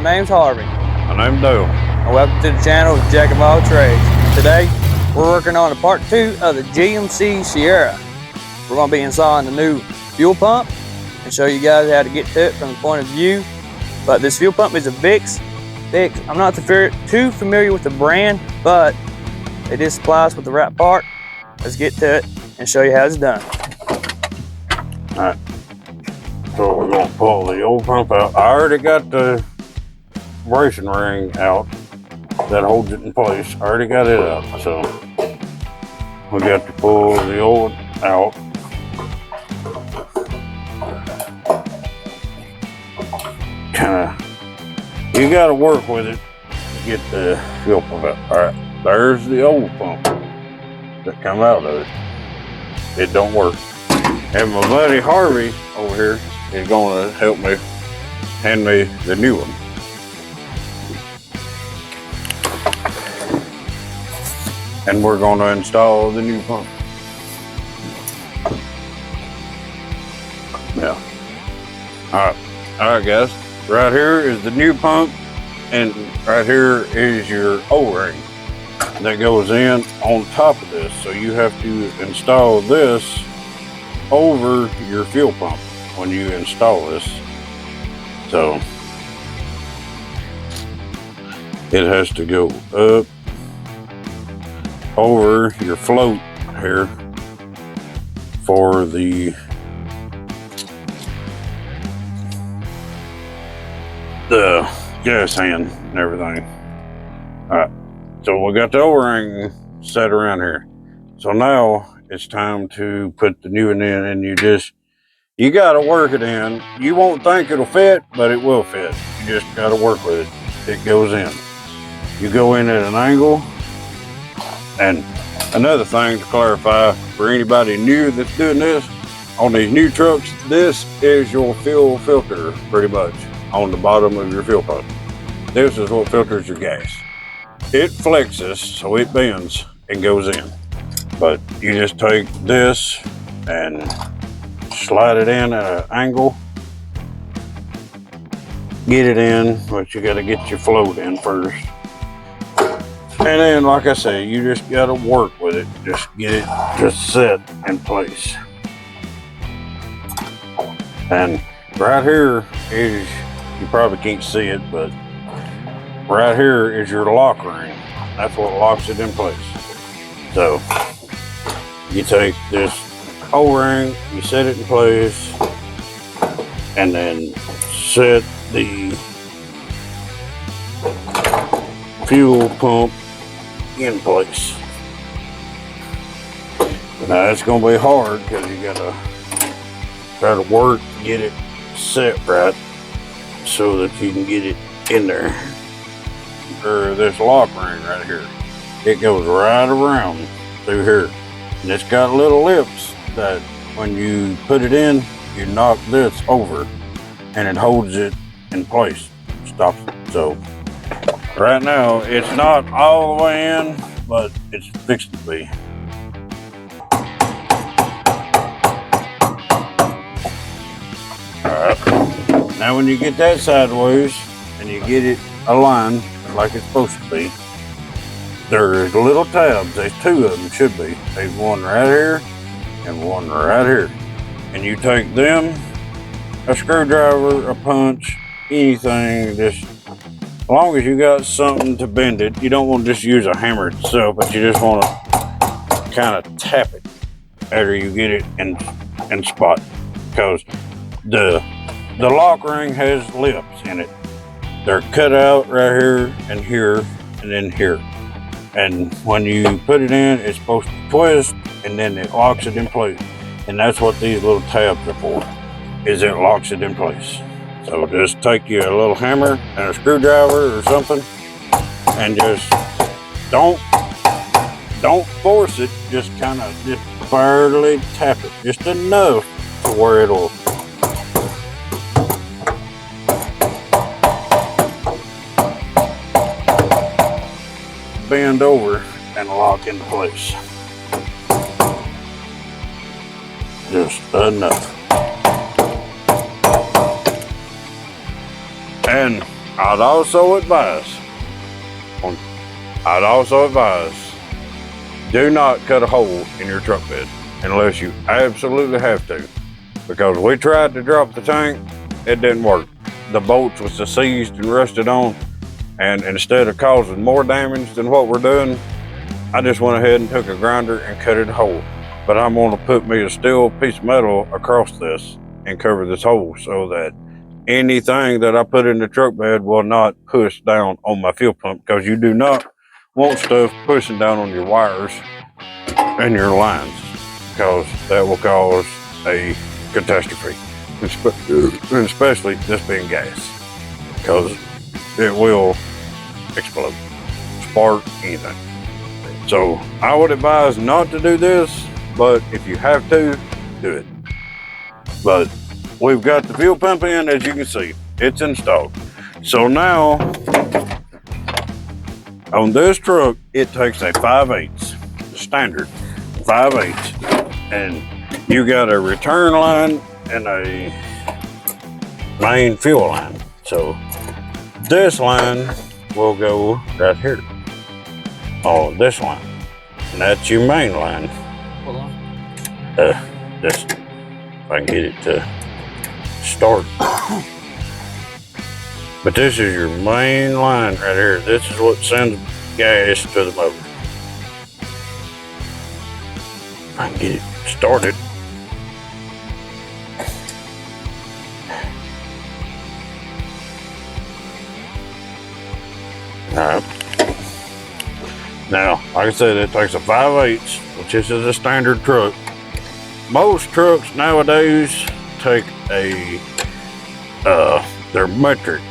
name's Harvey. My name's Dale. And welcome to the channel, Jack of All Trades. Today, we're working on a part 2 of the GMC Sierra. We're going to be installing the new fuel pump and show you guys how to get to it from the point of view. But this fuel pump is a Vicks. I'm not too familiar with the brand, but it is supplies with the right part. Let's get to it and show you how it's done. All right. So we're gonna pull the old pump out. I already got the bracing ring out that holds it in place. I already got it out. So we got to pull the old out. You gotta work with it to get the fuel pump out. All right, there's the old pump that come out of it. It don't work. And my buddy Harvey over here is going to help me hand me the new one. And we're going to install the new pump. Yeah. All right, guys. Right here is the new pump, and right here is your O-ring that goes in on top of this. So you have to install this over your fuel pump when you install this. So it has to go up over your float here for the gas hand and everything. All right, so we got the O-ring set around here. So now it's time to put the new one in, and you gotta work it in. You won't think it'll fit, but it will fit. You just gotta work with it. It goes in. You go in at an angle. And another thing to clarify for anybody new that's doing this, on these new trucks, this is your fuel filter pretty much on the bottom of your fuel pump. This is what filters your gas. It flexes, so it bends and goes in. But you just take this and slide it in at an angle. Get it in, but you gotta get your float in first. And then, like I say, you just gotta work with it. Just get it just set in place. And right here is, you probably can't see it, but right here is your lock ring. That's what locks it in place. So you take this O-ring, you set it in place, and then set the fuel pump in place. Now it's gonna be hard because you gotta try to work to get it set right so that you can get it in there. Or this lock ring right here, it goes right around through here, and it's got little lips that when you put it in, you knock this over and it holds it in place, stops it. So right now it's not all the way in, but it's fixed to be. Alright, now when you get that sideways and you get it aligned like it's supposed to be, there's little tabs. There's two of them, should be. There's one right here and one right here. And you take them, a screwdriver, a punch, anything, just as long as you got something to bend it. You don't want to just use a hammer itself, but you just want to kind of tap it after you get it in spot. Because the lock ring has lips in it. They're cut out right here and then here. And when you put it in, it's supposed to twist, and then it locks it in place. And that's what these little tabs are for, is it locks it in place. So just take you a little hammer and a screwdriver or something, and just don't force it, just kind of just barely tap it, just enough to where it'll bend over and lock into place. Just enough. And I'd also advise, do not cut a hole in your truck bed unless you absolutely have to. Because we tried to drop the tank, it didn't work. The bolts was seized and rusted on, and instead of causing more damage than what we're doing, I just went ahead and took a grinder and cut it a hole. But I'm gonna put me a steel piece of metal across this and cover this hole so that anything that I put in the truck bed will not push down on my fuel pump, because you do not want stuff pushing down on your wires and your lines, because that will cause a catastrophe, especially this being gas, because it will explode, spark, anything. So I would advise not to do this, but if you have to, do it. But we've got the fuel pump in, as you can see, it's installed. So now, on this truck, it takes a 5/8, standard 5/8, and you got a return line and a main fuel line. So this line will go right here on this line, and that's your main line. Hold on. Just if I can get it to start. But this is your main line right here. This is what sends gas to the motor. If I can get it started. Alright. Now, like I said, it takes a 5/8, which is a standard truck. Most trucks nowadays take they're metric.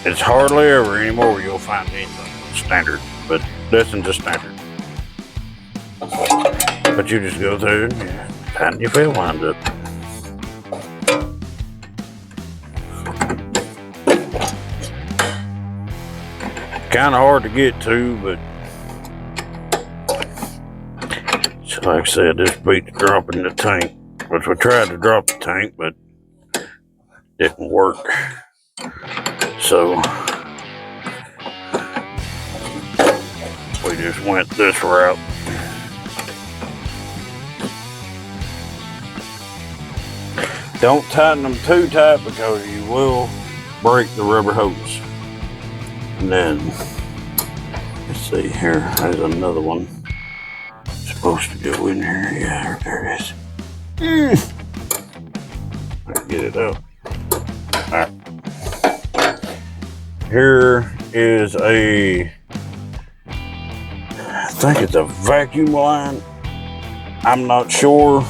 It's hardly ever anymore you'll find anything standard, but this is a standard. But you just go through and tighten your fuel lines up. Kind of hard to get to, but so like I said, this beats dropping the tank, which we tried to drop the tank, but didn't work. So we just went this route. Don't tighten them too tight because you will break the rubber hose. And then, let's see here, there's another one supposed to go in here. Yeah, there it is. Let's get it up. All right. Here is I think it's a vacuum line. I'm not sure.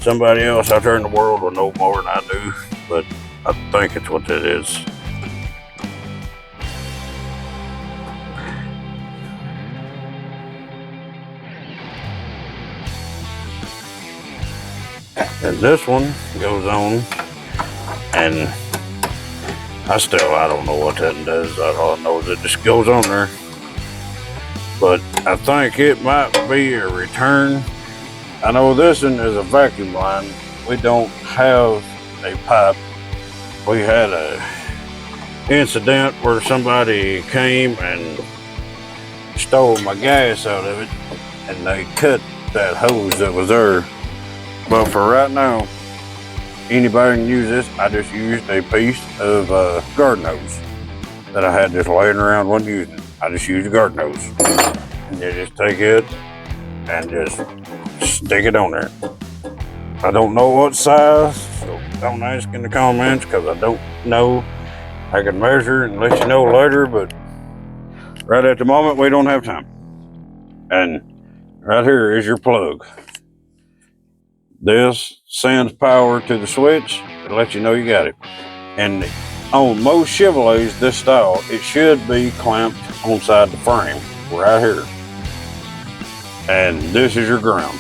Somebody else out there in the world will know more than I do, but I think it's what that is. And this one goes on, and I don't know what that does. All I know is it just goes on there. But I think it might be a return. I know this one is a vacuum line. We don't have a pipe. We had a incident where somebody came and stole my gas out of it, and they cut that hose that was there. But for right now, anybody can use this. I just used a piece of garden hose that I had just laying around, wasn't using. I just used a garden hose. And you just take it and just stick it on there. I don't know what size, so don't ask in the comments because I don't know. I can measure and let you know later, but right at the moment, we don't have time. And right here is your plug. This sends power to the switch to let you know you got it. And on most Chevrolets, this style, it should be clamped on side the frame, right here. And this is your ground.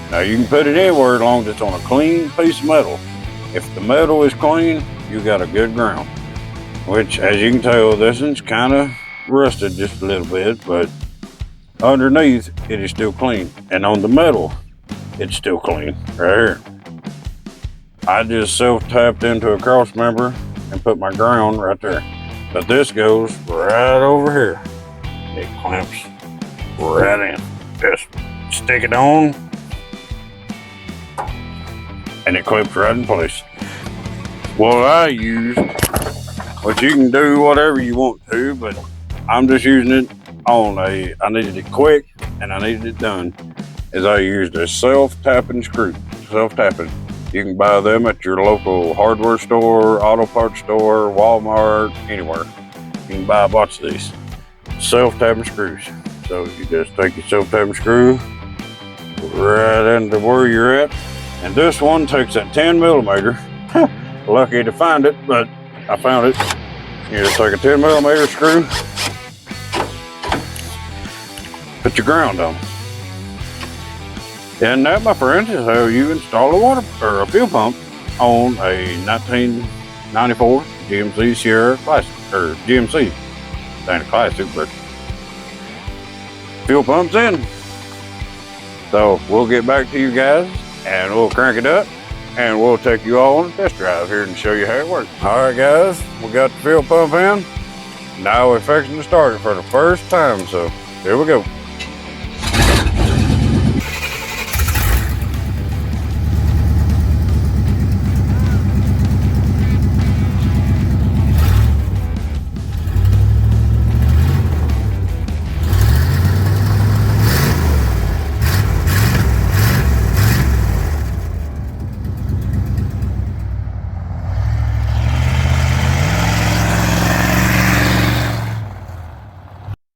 Now you can put it anywhere as long as it's on a clean piece of metal. If the metal is clean, you got a good ground. Which, as you can tell, this one's kind of rusted just a little bit, but underneath it is still clean. And on the metal, it's still clean, right here. I just self-tapped into a cross member and put my ground right there. But this goes right over here. It clamps right in. Just stick it on, and it clips right in place. What I use, but you can do whatever you want to, but I'm just using it on I needed it quick and I needed it done, is I used a self-tapping screw. Self-tapping. You can buy them at your local hardware store, auto parts store, Walmart, anywhere. You can buy a bunch of these self-tapping screws. So you just take your self-tapping screw right into where you're at. And this one takes that 10 millimeter. Lucky to find it, but I found it. You just take a 10 millimeter screw, put your ground on. And that, my friends, is how you install a water or a fuel pump on a 1994 GMC Sierra Classic, or GMC. It ain't a Classic, but fuel pump's in. So we'll get back to you guys and we'll crank it up and we'll take you all on a test drive here and show you how it works. All right, guys, we got the fuel pump in. Now we're fixing to start it for the first time, so here we go.